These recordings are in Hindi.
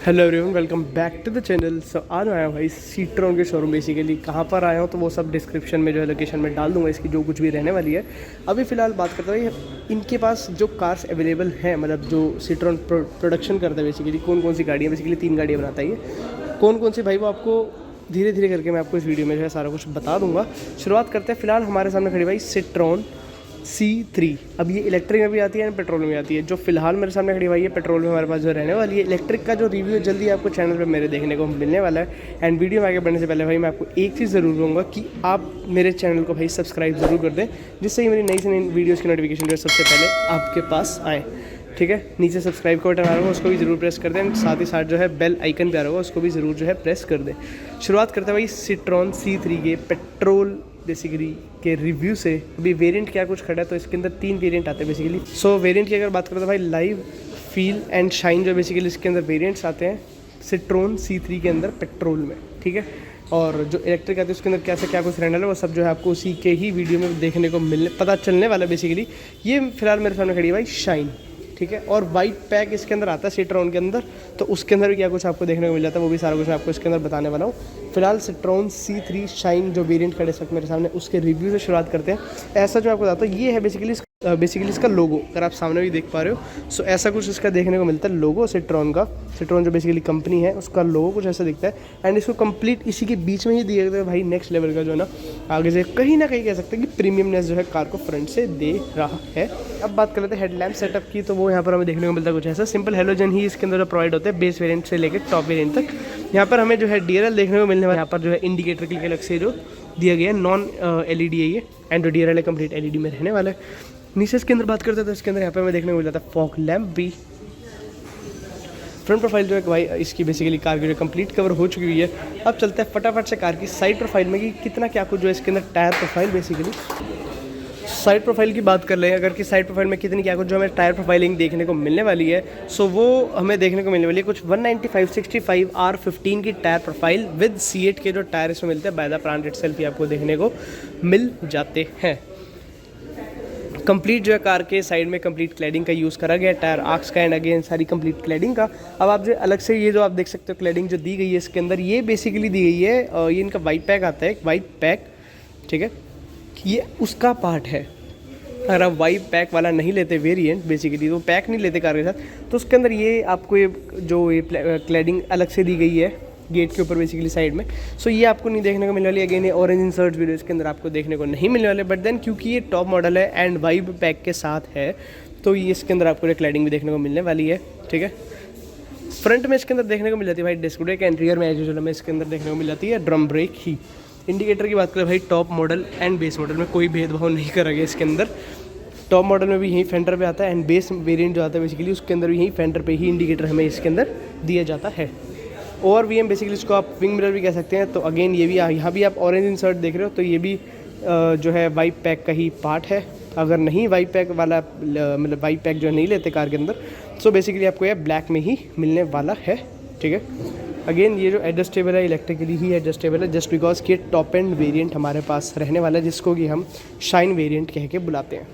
Hello everyone, welcome back to the channel. So आज मैं आया हूँ भाई सीट्रॉन के शोरूम। बेसिकली कहाँ पर आया हूँ तो वो सब डिस्क्रिप्शन में जो है लोकेशन में डाल दूंगा, इसकी जो कुछ भी रहने वाली है। अभी फ़िलहाल बात करते हैं इनके पास जो कार्स अवेलेबल हैं, मतलब जो सीट्रॉन प्रोडक्शन करता है। बेसिकली कौन कौन सी गाड़ियाँ, बेसिकली 3 गाड़ियाँ बनाता है ये। कौन कौन सी भाई वो आपको धीरे धीरे करके मैं आपको इस वीडियो में जो है सारा कुछ बता दूंगा। शुरुआत करते हैं। फ़िलहाल हमारे सामने खड़ी भाई सीट्रॉन C3। अब ये इलेक्ट्रिक में भी आती है एंड पेट्रोल में भी आती है। जो फिलहाल मेरे सामने खड़ी हुई है पेट्रोल में हमारे पास जो रहने वाली है। इलेक्ट्रिक का जो रिव्यू जल्दी आपको चैनल पे मेरे देखने को मिलने वाला है। एंड वीडियो में आगे बढ़ने से पहले भाई मैं आपको एक चीज़ ज़रूर कहूँगा कि आप मेरे चैनल को भाई सब्सक्राइब ज़रूर कर दें, जिससे कि मेरी नई से नई वीडियोज़ की नोटिफिकेशन जो है सबसे पहले आपके पास आए। ठीक है, नीचे सब्सक्राइब का बटन आ रहा होगा, उसको भी ज़रूर प्रेस कर दें। साथ ही साथ जो है बेल आइकन पे आ रहा होगा, उसको भी ज़रूर जो है प्रेस कर दें। शुरुआत करते हैं भाई सीट्रॉन C3 के पेट्रोल बेसिकली के रिव्यू से। अभी वेरिएंट क्या कुछ खड़ा है तो इसके अंदर 3 वेरिएंट आते हैं बेसिकली। सो वेरिएंट की अगर बात करें तो भाई लाइव, फील एंड शाइन जो बेसिकली इसके अंदर वेरिएंट्स आते हैं सीट्रॉन C3 के अंदर पेट्रोल में। ठीक है, और जो इलेक्ट्रिक आती है उसके अंदर कैसे क्या कुछ रहने वाला है वो सब जो है आपको उसी के ही वीडियो में देखने को पता चलने वाला है बेसिकली। ये फिलहाल मेरे सामने खड़ी है भाई शाइन। ठीक है, और वाइट पैक इसके अंदर आता है सीट्रॉन के अंदर, तो उसके अंदर भी क्या कुछ आपको देखने को मिल जाता है वो भी सारा कुछ मैं आपको इसके अंदर बताने वाला हूँ। फिलहाल सीट्रॉन C3 शाइन जो वेरिएंट खड़े इस वक्त मेरे सामने, उसके रिव्यू से शुरुआत करते हैं। ऐसा जो आपको बताता हूँ ये है बेसिकली इसका लोगो, अगर आप सामने भी देख पा रहे हो। सो ऐसा कुछ इसका देखने को मिलता है लोगो सीट्रॉन का। सीट्रॉन जो बेसिकली कंपनी है उसका लोगो कुछ ऐसा दिखता है। एंड इसको कंप्लीट इसी के बीच में ही दिए गए भाई नेक्स्ट लेवल का जो है ना, आगे से कहीं ना कहीं कह सकते हैं कि प्रीमियमनेस जो है कार को फ्रंट से दे रहा है। अब बात कर लेते हैं हेडलैम्प सेटअप की, तो वो यहाँ पर हमें देखने को मिलता है कुछ ऐसा। सिंपल हेलोजन ही इसके अंदर जो प्रोवाइड होते हैं बेस वेरिएंट से लेकर टॉप वेरिएंट तक। यहाँ पर हमें जो है DRL देखने को मिलने वाला है। यहाँ पर जो है इंडिकेटर के लिए अलग से जो दिया गया है, नॉन LED है ये, एंड जो DRL है कंप्लीट LED में रहने वाला है। नीचे इसके अंदर बात करते हैं तो इसके अंदर यहाँ पे हमें देखने को मिल जाता है फॉग लैम्प भी। फ्रंट प्रोफाइल जो है भाई इसकी बेसिकली कार की जो कंप्लीट कवर हो चुकी हुई है। अब चलते हैं फटाफट से कार की साइड प्रोफाइल में कि कितना क्या कुछ जो है इसके अंदर tyre profile basically. Side profile की बात कर लें अगर कि साइड प्रोफाइल में कितनी क्या कुछ जो हमें टायर प्रोफाइलिंग देखने को मिलने वाली है, सो वो हमें देखने को मिलने वाली है कुछ 195/65 R15 की टायर प्रोफाइल विद C8 के जो टायर इसमें मिलते हैं बाय द ब्रांड इटसेल्फ ही आपको देखने को मिल जाते हैं। कंप्लीट जो है कार के साइड में कंप्लीट क्लैडिंग का यूज़ करा गया है, टायर आर्क्स का एंड अगेन सारी कंप्लीट क्लैडिंग का। अब आप जो अलग से ये जो आप देख सकते हो क्लैडिंग जो दी गई है इसके अंदर, ये बेसिकली दी गई है, ये इनका वाइट पैक आता है, एक वाइट पैक। ठीक है, ये उसका पार्ट है। अगर आप वाइट पैक वाला नहीं लेते वेरिएंट बेसिकली, तो पैक नहीं लेते कार के साथ, तो उसके अंदर ये आपको ये जो ये क्लैडिंग अलग से दी गई है गेट के ऊपर बेसिकली साइड में। सो ये आपको नहीं देखने को मिलने वाली। अगेन ये ऑरेंज इंसर्ट्स वीडियो इसके अंदर आपको देखने को नहीं मिलने वाले, बट देन क्योंकि ये टॉप मॉडल है एंड वाइब पैक के साथ है तो ये इसके अंदर आपको क्लैडिंग भी देखने को मिलने वाली है। ठीक है, फ्रंट में इसके अंदर देखने को मिल जाती है भाई डिस्क ब्रेक, एंड रियर में एज यूजुअल में इसके अंदर देखने को मिल जाती है ड्रम ब्रेक ही। इंडिकेटर की बात करें भाई top model and base model में कोई भेदभाव नहीं करा गया इसके अंदर। टॉप मॉडल में भी यही फेंडर पे आता है एंड बेस वेरिएंट जो आता है बेसिकली उसके अंदर भी यही फेंडर पे ही इंडिकेटर हमें इसके अंदर दिया जाता है। और VM बेसिकली इसको आप विंग मिरर भी कह सकते हैं। तो अगेन ये भी यहाँ भी आप ऑरेंज इंसर्ट देख रहे हो, तो ये भी जो है वाइट पैक का ही पार्ट है। अगर नहीं वाइट पैक वाला मतलब वाइट पैक जो है नहीं लेते कार के अंदर, सो बेसिकली आपको ये ब्लैक में ही मिलने वाला है। ठीक है, अगेन ये जो एडजस्टेबल है इलेक्ट्रिकली ही एडजस्टेबल है, जस्ट बिकॉज कि टॉप एंड वेरिएंट हमारे पास रहने वाला है जिसको कि हम शाइन वेरिएंट कह के बुलाते हैं।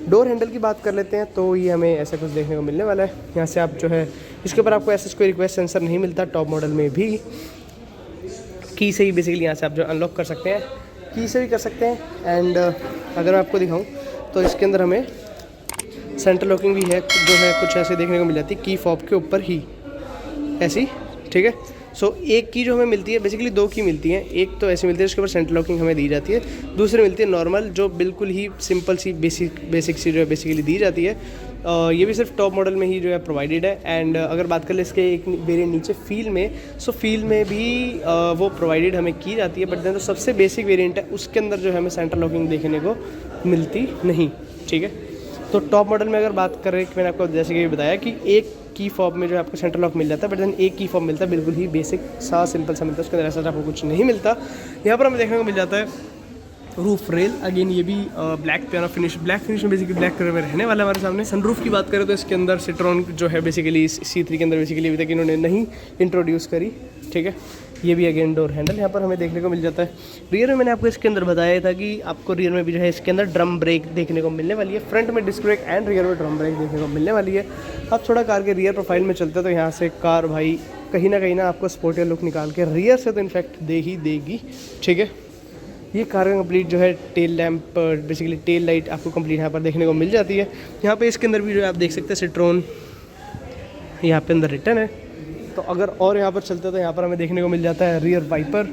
डोर हैंडल की बात कर लेते हैं तो ये हमें ऐसा कुछ देखने को मिलने वाला है। यहाँ से आप जो है इसके ऊपर आपको ऐसा कोई रिक्वेस्ट सेंसर नहीं मिलता। टॉप मॉडल में भी की से ही बेसिकली यहाँ से आप जो अनलॉक कर सकते हैं, की से भी कर सकते हैं। एंड अगर मैं आपको दिखाऊँ तो इसके अंदर हमें सेंटर लॉकिंग भी है जो है कुछ ऐसे देखने को मिल जाती है की फॉब के ऊपर ही ऐसी। ठीक है, सो एक की जो हमें मिलती है बेसिकली 2 की मिलती हैं। एक तो ऐसी मिलती है उसके ऊपर सेंटर लॉकिंग हमें दी जाती है, दूसरी मिलती है नॉर्मल जो बिल्कुल ही सिंपल सी बेसिक सी जो है बेसिकली दी जाती है। ये भी सिर्फ टॉप मॉडल में ही जो है प्रोवाइडेड है। एंड अगर बात कर ले इसके एक वेरिएंट नीचे फील में, सो फील में भी वो प्रोवाइडेड हमें की जाती है, बट देन जो सबसे बेसिक वेरिएंट है उसके अंदर जो है हमें सेंटर लॉकिंग देखने को मिलती नहीं। ठीक है, तो टॉप मॉडल में अगर बात करें कि मैंने आपको जैसे कि बताया कि एक की फॉब में जो आपको सेंटर लॉक मिल जाता है, बट देन एक की फॉब मिलता है बिल्कुल ही बेसिक सा सिंपल सा मिलता है, उसके अंदर ऐसा आपको कुछ नहीं मिलता। यहाँ पर हमें देखने को मिल जाता है रूफ रेल। अगेन ये भी black piano finish, black finish में बेसिकली ब्लैक कलर में रहने वाला है हमारे सामने। सनरूफ की बात करें तो इसके अंदर सीट्रॉन जो है बेसिकली C3 के अंदर बेसिकली अभी तक इन्होंने नहीं इंट्रोड्यूस करी। ठीक है, ये भी अगेन डोर हैंडल यहाँ पर हमें देखने को मिल जाता है। रियर में मैंने आपको इसके अंदर बताया था कि आपको रियर में भी जो है इसके अंदर ड्रम ब्रेक देखने को मिलने वाली है। फ्रंट में डिस्क ब्रेक एंड रियर में ड्रम ब्रेक देखने को मिलने वाली है। अब थोड़ा कार के रियर प्रोफाइल में चलते हैं तो यहाँ से कार भाई कहीं ना आपको स्पोर्टियर लुक निकाल के रियर से तो इनफैक्ट दे ही देगी, ठीक है। ये कार का कंप्लीट जो है tail lamp, basically tail light आपको कंप्लीट यहाँ पर देखने को मिल जाती है। यहाँ पे इसके अंदर भी जो है आप देख सकते हैं सिट्रोन यहाँ पे अंदर रिटर्न है। तो अगर और यहाँ पर चलते हैं तो यहाँ पर हमें देखने को मिल जाता है रियर वाइपर,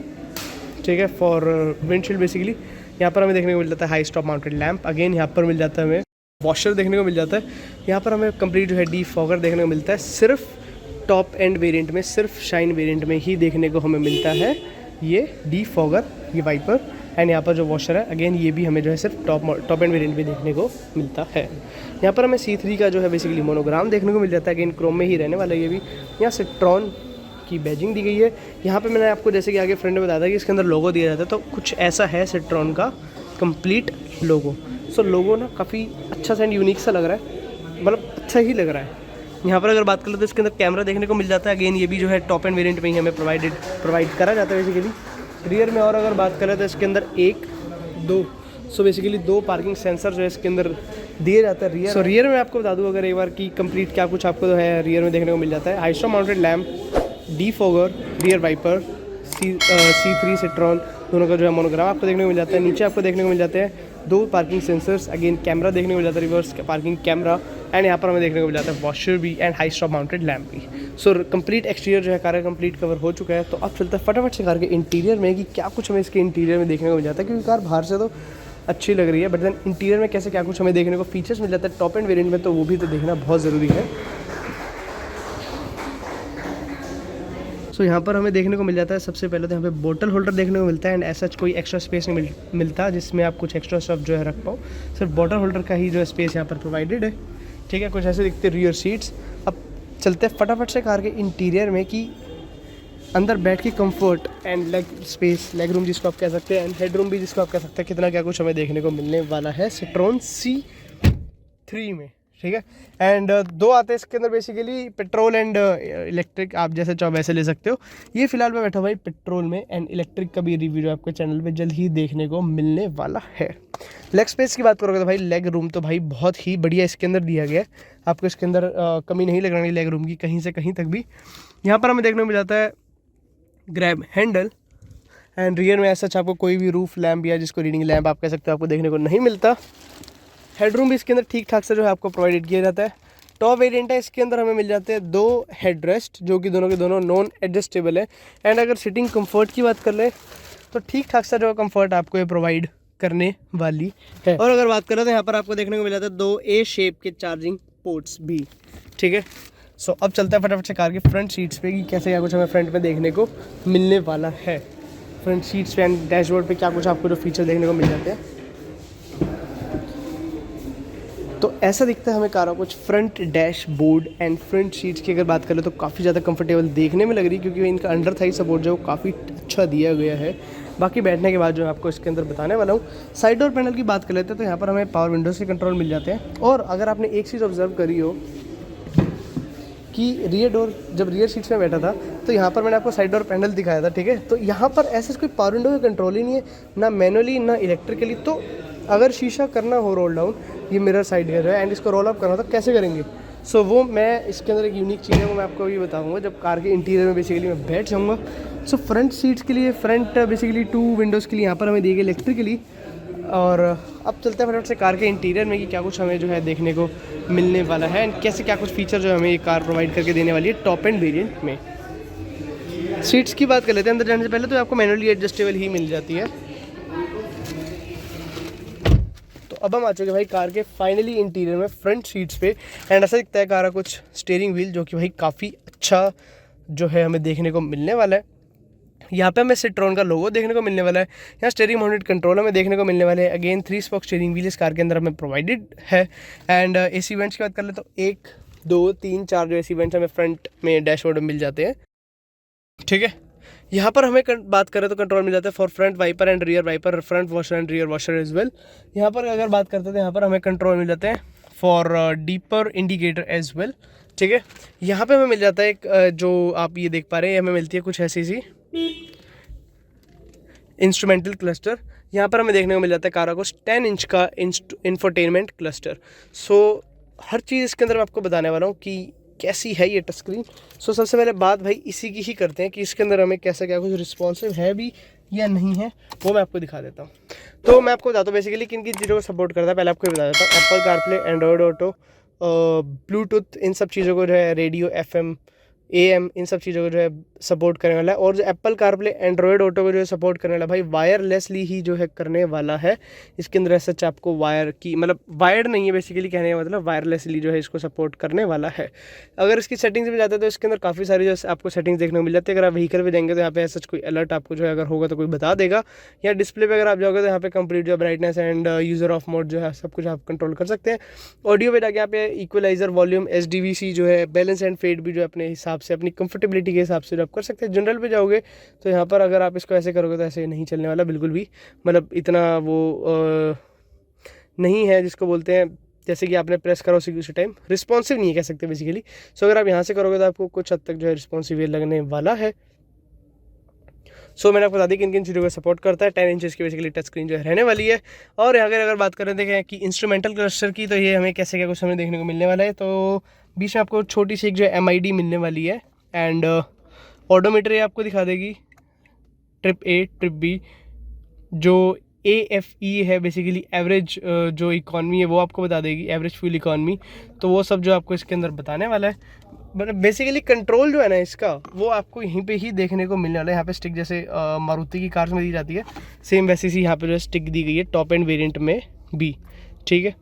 ठीक है, फॉर विंडशील्ड बेसिकली। यहाँ पर हमें देखने को मिल जाता है high stop mounted lamp. Again यहाँ पर मिल जाता है हमें वॉशर देखने को मिल जाता है। यहाँ पर हमें कंप्लीट जो है डीफॉगर देखने को मिलता है। सिर्फ टॉप एंड वेरिएंट में, सिर्फ शाइन वेरिएंट में ही देखने को हमें मिलता है ये डीफॉगर, ये वाइपर। एंड यहाँ पर जो वॉशर है अगेन ये भी हमें जो है सिर्फ टॉप एंड वेरिएंट में देखने को मिलता है। यहाँ पर हमें C3 का जो है बेसिकली मोनोग्राम देखने को मिल जाता है। अगेन क्रोम में ही रहने वाला है ये भी। यहाँ सिट्रॉन की बैजिंग दी गई है। यहाँ पे मैंने आपको जैसे कि आगे फ्रेंड ने बताया था कि इसके अंदर लोगो दिया जाता है, तो कुछ ऐसा है सिट्रॉन का कंप्लीट लोगो। सो लोगो ना काफ़ी अच्छा सा एंड यूनिक सा लग रहा है, मतलब अच्छा ही लग रहा है। यहाँ पर अगर बात कर ले तो इसके अंदर कैमरा देखने को मिल जाता है। अगेन ये भी जो है टॉप एंड वेरिएंट में ही हमें प्रोवाइड करा जाता है बेसिकली। रियर में और अगर बात करें तो इसके अंदर 1, 2 सो बेसिकली 2 पार्किंग सेंसर जो है इसके अंदर दिए जाता है रियर। रियर में आपको बता दूँ अगर एक बार की कंप्लीट क्या कुछ आपको जो है रियर में देखने को मिल जाता है। High stop mounted lamp, defogger, rear wiper, C3 Citroen दोनों का जो है मोनोग्राम आपको देखने को मिल जाता है। नीचे आपको देखने को मिल जाते हैं 2 पार्किंग सेंसर्स। अगेन कैमरा देखने को मिल जाता है, रिवर्स पार्किंग कैमरा। एंड यहाँ पर हमें देखने को मिल जाता है वॉशर भी and high stop mounted lamp भी। सो कंप्लीट एक्सटीरियर जो है कार का कंप्लीट कवर हो चुका है। तो अब चलता है फटाफट से कार के इंटीरियर में कि क्या कुछ हमें इसके इंटीरियर में देखने को मिल जाता है। क्योंकि कार बाहर से तो अच्छी लग रही है, बट देन इंटीरियर में कैसे क्या कुछ हमें देखने को फीचर्स मिल जाता है टॉप एंड वेरिएंट में, तो वो भी तो देखना बहुत ज़रूरी है। सो यहाँ पर हमें देखने को मिल जाता है सबसे पहले तो यहाँ पे बोतल होल्डर देखने को मिलता है। एंड ऐसा कोई एक्स्ट्रा स्पेस नहीं मिलता जिसमें आप कुछ एक्स्ट्रा स्टफ जो है रख पाओ। सिर्फ बोतल होल्डर का ही जो है स्पेस यहाँ पर प्रोवाइडेड है, ठीक है। कुछ ऐसे दिखते रियर सीट्स। अब चलते हैं फटाफट से कार के इंटीरियर में कि अंदर बैठ के comfort and leg space, leg room जिसको आप कह सकते हैं, एंड हेड रूम भी जिसको आप कह सकते हैं, कितना क्या कुछ हमें देखने को मिलने वाला है सिट्रोन C3 में, ठीक है। एंड 2 आते हैं इसके अंदर बेसिकली, पेट्रोल एंड इलेक्ट्रिक, आप जैसे चाहो वैसे ले सकते हो। ये फिलहाल मैं बैठा भाई पेट्रोल में, एंड इलेक्ट्रिक का भी रिव्यू आपके चैनल पे जल्द ही देखने को मिलने वाला है। लेग स्पेस की बात करोगे तो भाई लेग रूम तो भाई बहुत ही बढ़िया इसके अंदर दिया गया है। आपको इसके अंदर कमी नहीं लग रही लेग रूम की कहीं से कहीं तक भी। यहाँ पर हमें देखने को मिल जाता है ग्रैब हैंडल। एंड रियर में ऐसा आपको कोई भी रूफ लैम्प या जिसको रीडिंग लैम्प आप कह सकते हो आपको देखने को नहीं मिलता। हेडरूम भी इसके अंदर ठीक ठाक से जो है आपको प्रोवाइडेड किया जाता है। टॉप वेरिएंट है, इसके अंदर हमें मिल जाते हैं 2 हेडरेस्ट जो कि दोनों के दोनों नॉन एडजस्टेबल है। एंड अगर सिटिंग कंफर्ट की बात कर ले तो ठीक ठाक सा जो कंफर्ट आपको ये प्रोवाइड करने वाली है। और अगर बात करें तो यहाँ पर आपको देखने को मिल जाता है 2 A शेप के चार्जिंग पोर्ट्स भी, ठीक है। सो अब चलता है फटाफट से कार की फ्रंट सीट्स पे कि कैसे क्या कुछ हमें फ्रंट में देखने को मिलने वाला है। फ्रंट सीट्स पे एंड डैशबोर्ड पे क्या कुछ आपको जो फीचर देखने को मिल जाते हैं। तो ऐसा दिखता है हमें कार का कुछ front dashboard. And front seats की अगर बात करें तो काफ़ी ज़्यादा कंफर्टेबल देखने में लग रही है, क्योंकि इनका अंडर थाई सपोर्ट जो काफ़ी अच्छा दिया गया है। बाकी बैठने के बाद जो आपको इसके अंदर बताने वाला हूँ। साइड डोर पैनल की बात कर लेते हैं तो यहाँ पर हमें पावर विंडोज़ के कंट्रोल मिल जाते हैं। और अगर आपने एक चीज़ ऑब्जर्व करी हो कि रियर डोर, जब रियर सीट्स में बैठा था तो यहाँ पर मैंने आपको साइड डोर पैनल दिखाया था, ठीक है। तो यहाँ पर ऐसे कोई पावर विंडो का कंट्रोल ही नहीं है, ना मैनुअली ना इलेक्ट्रिकली। तो अगर शीशा करना हो रोल डाउन, ये मिरर साइड है एंड इसको रोल अप करना तो कैसे करेंगे। सो वो मैं इसके अंदर एक यूनिक चीज़ है, वो मैं आपको अभी बताऊंगा जब कार के इंटीरियर में बेसिकली मैं बैठ जाऊँगा। सो फ्रंट सीट्स के लिए, फ्रंट बेसिकली 2 विंडोज़ के लिए यहाँ पर हमें दी गई इलेक्ट्रिकली। और अब चलते हैं फटाफट से कार के इंटीरियर में कि क्या कुछ हमें जो है देखने को मिलने वाला है एंड कैसे क्या कुछ फीचर जो हमें ये कार प्रोवाइड करके देने वाली है टॉप एंड वेरिएंट में। सीट्स की बात कर लेते हैं। अंदर जाने से पहले तो आपको मैनुअली एडजस्टेबल ही मिल जाती है। तो अब हम आ चुके भाई कार के फाइनली इंटीरियर में फ्रंट सीट्स पे। एंड ऐसा दिखता है कार का कुछ स्टीयरिंग व्हील जो कि भाई काफ़ी अच्छा जो है हमें देखने को मिलने वाला है। यहाँ पे हमें सिट्रोन का लोगो देखने को मिलने वाला है। यहाँ स्टीयरिंग माउंटेड कंट्रोल हमें देखने को मिलने वाले हैं। अगेन 3 स्पोक स्टीयरिंग व्हील इस कार के अंदर हमें प्रोवाइडेड है। एंड AC वेंट्स की बात कर ले तो 1, 2, 3, 4 जो AC वेंट्स हमें फ्रंट में डैशबोर्ड में मिल जाते हैं, ठीक है। यहाँ पर हमें बात करें तो कंट्रोल मिल जाता है for front wiper and rear wiper, front washer and rear washer as well. यहाँ पर अगर बात करते हैं तो यहाँ पर हमें कंट्रोल मिल जाते हैं for dipper indicator as well, ठीक है। यहाँ पे हमें मिल जाता है एक जो आप ये देख पा रहे हैं, हमें मिलती है कुछ ऐसी सी इंस्ट्रूमेंटल क्लस्टर, यहाँ पर हमें देखने को मिल जाता है काराकोस 10 इंच का इंफोटेनमेंट क्लस्टर। सो हर चीज़ इसके अंदर मैं आपको बताने वाला हूँ कि कैसी है ये टच स्क्रीन। सो सबसे पहले बात भाई इसी की ही करते हैं कि इसके अंदर हमें कैसा क्या कुछ रिस्पॉन्सिव है भी या नहीं है, वो मैं आपको दिखा देता हूँ। तो मैं आपको बताता हूँ बेसिकली किन किन चीज़ों को सपोर्ट करता है। पहले आपको बता देता हूँ, Apple CarPlay, Android Auto, Bluetooth, इन सब चीज़ों को जो है, रेडियो, FM, AM, इन सब चीज़ों को जो है सपोर्ट करने वाला है। और जो एप्पल कारप्ले, एंड्रॉयड ऑटो को जो है सपोर्ट करने वाला भाई वायरलेसली ही जो है करने वाला है। इसके अंदर ऐसा आपको वायर की मतलब वायर्ड नहीं है बेसिकली, कहने का मतलब वायरलेसली जो है इसको सपोर्ट करने वाला है। अगर इसकी सेटिंग्स में जाते हैं तो इसके अंदर काफ़ी सारी जो आपको सेटिंग्स देखने को मिल जाती है। अगर आप व्हीकल पे जाएंगे तो यहाँ पे ऐसा कोई अलर्ट आपको जो है अगर होगा तो कोई बता देगा, या डिस्प्ले पे अगर आप जाओगे तो यहाँ पे कंप्लीट जो brightness end user of mode जो है सब कुछ आप कंट्रोल कर सकते हैं। ऑडियो पे जाके यहाँ पे इक्वलाइजर, वॉल्यूम, SDVC जो है, बैलेंस एंड फेड भी जो अपने हिसाब से अपनी कंफर्टेबिलिटी के हिसाब से जो आप कर सकते हैं। जनरल पे जाओगे तो यहाँ पर अगर आप इसको ऐसे करोगे तो ऐसे नहीं चलने वाला बिल्कुल भी, मतलब इतना वो नहीं है जिसको बोलते हैं जैसे कि आपने प्रेस करा उसी टाइम रिस्पॉन्सिव नहीं है कह सकते बेसिकली। सो अगर आप यहाँ से करोगे तो आपको कुछ हद तक जो है रिस्पॉन्सिव लगने वाला है। सो मैंने आपको बता दी किन किन चीज़ों को सपोर्ट करता है। 10 इंचेस की बेसिकली टच स्क्रीन जो है रहने वाली है। और यहाँ अगर बात करें देखें कि इंस्ट्रूमेंटल क्लस्टर की, तो ये हमें कैसे क्या कुछ हमें देखने को मिलने वाला है। तो बीच में आपको छोटी सी एक जो है MID मिलने वाली है, एंड ऑडोमीटर ये आपको दिखा देगी, ट्रिप A, ट्रिप B, जो AFE है बेसिकली एवरेज जो इकॉनमी है वो आपको बता देगी, एवरेज फ्यूल इकॉनमी। तो वो सब जो आपको इसके अंदर बताने वाला है। मतलब बेसिकली कंट्रोल जो है ना इसका, वो आपको यहीं पे ही देखने को मिलने वाला है। यहाँ पे स्टिक जैसे मारुति की कार्स में दी जाती है, सेम वैसी सी यहाँ पे जो स्टिक दी गई है टॉप एंड वेरिएंट में भी, ठीक है।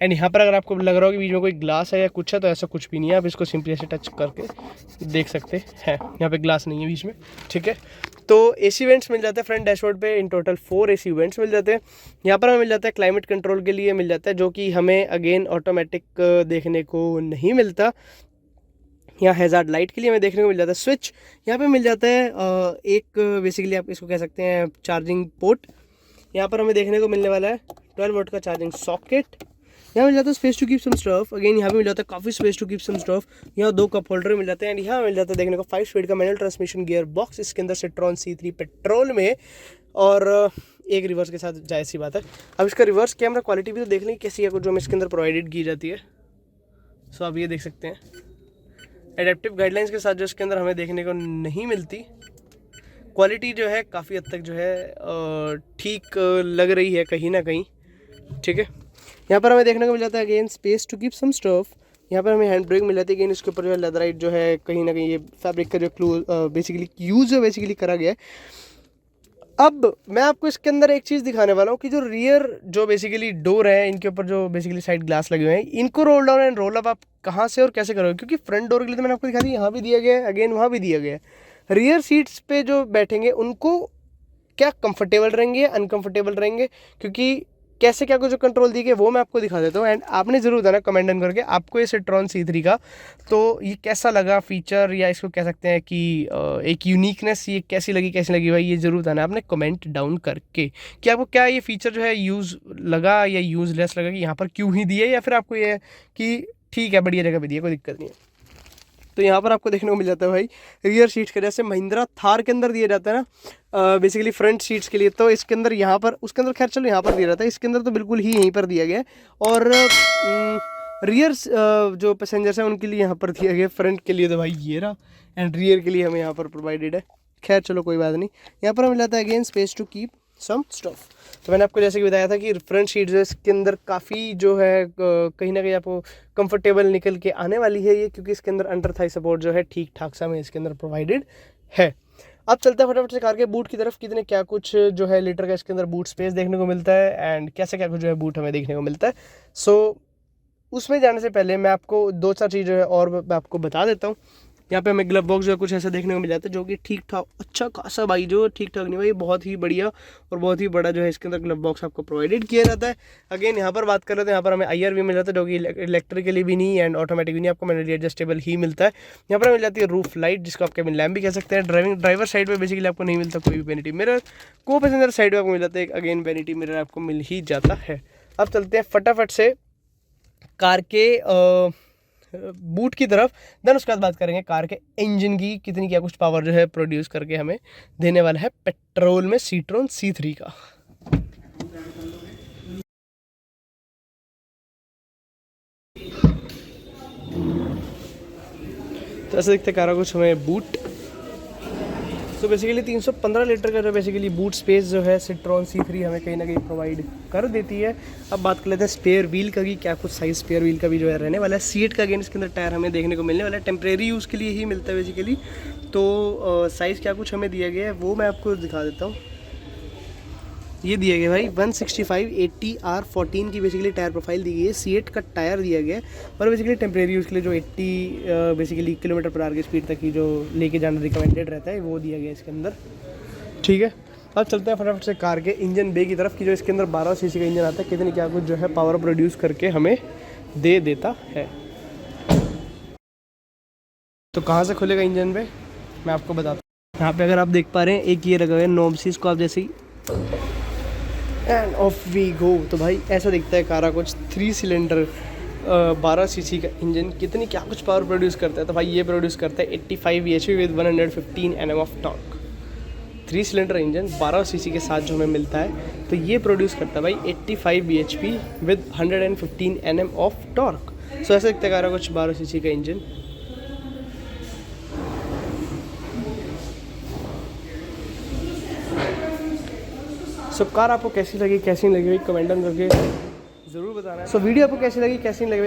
एंड यहाँ पर अगर आपको लग रहा हो कि बीच में कोई ग्लास है या कुछ है, तो ऐसा कुछ भी नहीं है, आप इसको सिंपली ऐसे टच करके देख सकते हैं। यहाँ पे ग्लास नहीं है बीच में, ठीक है। तो AC वेंट्स मिल जाते हैं फ्रंट डैशबोर्ड पे, इन टोटल 4 AC वेंट्स मिल जाते हैं। यहाँ पर हमें मिल जाता है क्लाइमेट कंट्रोल के लिए मिल जाता है, जो कि हमें अगेन ऑटोमेटिक देखने को नहीं मिलता। यहाँ हैज़ार्ड लाइट के लिए हमें देखने को मिल जाता है स्विच। यहाँ पे मिल जाता है एक बेसिकली आप इसको कह सकते हैं चार्जिंग पोर्ट। यहाँ पर हमें देखने को मिलने वाला है 12 वोल्ट का चार्जिंग सॉकेट। यहाँ मिल जाता है space to keep some stuff, again यहाँ पे मिल जाता है काफ़ी space to keep some stuff. यहाँ 2 कप होल्डर मिल जाते हैं। एंड यहाँ मिल जाता है देखने को 5 स्पीड का मैनुअल ट्रांसमिशन गियर बॉक्स, इसके अंदर सिट्रॉन C3 पेट्रोल में, और एक रिवर्स के साथ, जाहिर सी बात है। अब इसका रिवर्स कैमरा क्वालिटी भी तो देख लें कैसी है, कुछ जो हमें इसके अंदर प्रोवाइडेड की जाती है। सो आप ये देख सकते हैं एडेप्टिव गाइडलाइंस के साथ जो इसके अंदर हमें देखने को नहीं मिलती। क्वालिटी जो है काफ़ी हद तक जो है ठीक लग रही है कहीं ना कहीं, ठीक है। यहाँ पर हमें देखने को मिल जाता है again space to keep some stuff. यहाँ पर हमें हैंड ब्रेक मिल जाती है, अगेन इसके ऊपर जो है लेदराइट जो है कहीं ना कहीं ये फैब्रिक का जो बेसिकली यूज़ जो बेसिकली करा गया है। अब मैं आपको इसके अंदर एक चीज़ दिखाने वाला हूँ कि जो रियर जो बेसिकली डोर है, इनके ऊपर जो बेसिकली साइड ग्लास लगे हुए हैं, इनको roll down and roll up आप कहाँ से और कैसे करोगे, क्योंकि फ्रंट डोर के लिए तो मैंने आपको दिखा दी, यहाँ भी दिया गया है, अगेन वहाँ भी दिया गया है। रियर सीट्स पे जो बैठेंगे उनको क्या कंफर्टेबल रहेंगे, अनकंफर्टेबल रहेंगे, क्योंकि कैसे क्या कुछ जो कंट्रोल दिए गए वो मैं आपको दिखा देता हूँ। एंड आपने ज़रूर बताना कमेंट डाउन करके आपको ये सिट्रॉन C3 का तो ये कैसा लगा फीचर, या इसको कह सकते हैं कि एक यूनिकनेस ये कैसी लगी भाई, ये ज़रूर बताना आपने कमेंट डाउन करके कि आपको क्या ये फीचर जो है यूज़ लगा या यूज़लेस लगा, कि यहाँ पर क्यों ही दिए, या फिर आपको ये कि ठीक है बढ़िया जगह पे दिए, कोई दिक्कत नहीं है। तो यहाँ पर आपको देखने को मिल जाता है भाई रियर सीट्स के, जैसे महिंद्रा थार के अंदर दिया जाता है ना बेसिकली फ्रंट सीट्स के लिए, तो इसके अंदर यहाँ पर, उसके अंदर खैर चलो यहाँ पर दिया जाता है, इसके अंदर तो बिल्कुल ही यहीं पर दिया गया है। और रियर जो पैसेंजर्स हैं उनके लिए यहाँ पर दिया गया, फ्रंट के लिए तो भाई ये रहा, एंड रियर के लिए हमें यहाँ पर प्रोवाइडेड है। खैर चलो कोई बात नहीं। यहाँ पर हमें जाता है again space to keep some stuff. तो मैंने आपको जैसे कि बताया था कि फ्रंट सीट जो है इसके अंदर काफ़ी जो है कहीं ना कहीं आपको कंफर्टेबल निकल के आने वाली है ये, क्योंकि इसके अंदर अंडर थाई सपोर्ट जो है ठीक ठाक सा हमें इसके अंदर प्रोवाइडेड है। अब चलते हैं फटाफट से कार के बूट की तरफ, कितने क्या कुछ जो है लीटर का इसके अंदर बूट स्पेस देखने को मिलता है, एंड कैसे क्या कुछ जो है बूट हमें देखने को मिलता है। सो उसमें जाने से पहले मैं आपको 2-4 चीज़ जो है और मैं आपको बता देता हूँ। यहाँ पे हमें ग्लव बॉक्स जो है कुछ ऐसा देखने को मिल जाता है, जो कि ठीक ठाक अच्छा खासा भाई, जो ठीक ठाक नहीं भाई बहुत ही बढ़िया और बहुत ही बड़ा जो है इसके अंदर ग्लव बॉक्स आपको प्रोवाइडेड किया जाता है। अगेन यहाँ पर बात कर रहे थे, यहाँ पर हमें IR भी मिल जाता है, जो कि इलेक्ट्रिकली भी नहीं एंड ऑटोमेटिक भी नहीं, आपको मैनुअली एडजस्टेबल ही मिलता है। यहाँ पर मिल जाती है रूफ लाइट, जिसको आप केबिन लैम्प भी कह सकते हैं। ड्राइवर साइड पर बेसिकली आपको नहीं मिलता कोई भी वैनिटी मिरर। को पैसेंजर साइड पर आपको मिल जाता है अगेन वैनिटी मिरर आपको मिल ही जाता है। अब चलते हैं फटाफट से कार के बूट की तरफ। देन उसके बाद बात करेंगे कार के इंजन की, कितनी क्या कुछ पावर जो है प्रोड्यूस करके हमें देने वाला है पेट्रोल में सीट्रॉन C3 का। तो ऐसे दिखते कार कुछ हमें बूट। तो बेसिकली 315 लीटर का जो बेसिकली बूट स्पेस जो है सीट्रॉन C3 हमें कहीं ना कहीं प्रोवाइड कर देती है। अब बात कर लेते हैं स्पेयर व्हील का, क्या कुछ साइज स्पेयर व्हील का भी जो है रहने वाला है। C8 का अगेन इसके अंदर टायर हमें देखने को मिलने वाला है, टेम्प्रेरी यूज़ के लिए ही मिलता है बेसिकली। तो साइज़ क्या कुछ हमें दिया गया है वो मैं आपको दिखा देता हूँ। ये दिया गया भाई 165/80R14 की बेसिकली टायर प्रोफाइल दी गई है। C8 का टायर दिया गया है और बेसिकली टेम्प्रेरी यूज़ के लिए जो 80 बेसिकली किलोमीटर/आवर की स्पीड तक की जो लेके जाना रिकमेंडेड रहता है वो दिया गया है इसके अंदर। ठीक है, अब चलते हैं फटाफट से कार के इंजन बे की तरफ, कि जो इसके अंदर 12 सीसी का इंजन आता है, कितनी क्या कुछ जो है पावर प्रोड्यूस करके हमें दे देता है। तो कहाँ से खुलेगा इंजन बे मैं आपको बताता हूँ। यहाँ पे अगर आप देख पा रहे हैं एक ये लगा हुआ है नॉब, इसको आप जैसे ही एंड ऑफ वी गो। तो भाई ऐसा दिखता है कारा कुछ 3 सिलेंडर 12 सीसी का इंजन कितनी क्या कुछ पावर प्रोड्यूस करता है। तो भाई ये प्रोड्यूस करता है 85 bhp with 115 Nm of torque. 3 cylinder engine 12 CC के साथ जो हमें मिलता है तो ये प्रोड्यूस करता है भाई 85 bhp with 115 Nm of torque. So ऐसा दिखता है कारा कुछ 12 सीसी का इंजन। सो कार आपको कैसी लगी कमेंट करके ज़रूर बताना है। सो वीडियो आपको कैसी लगी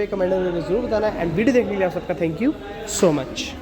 कमेंट करके ज़रूर बताना है। एंड वीडियो देखने के लिए आप सबका थैंक यू सो मच।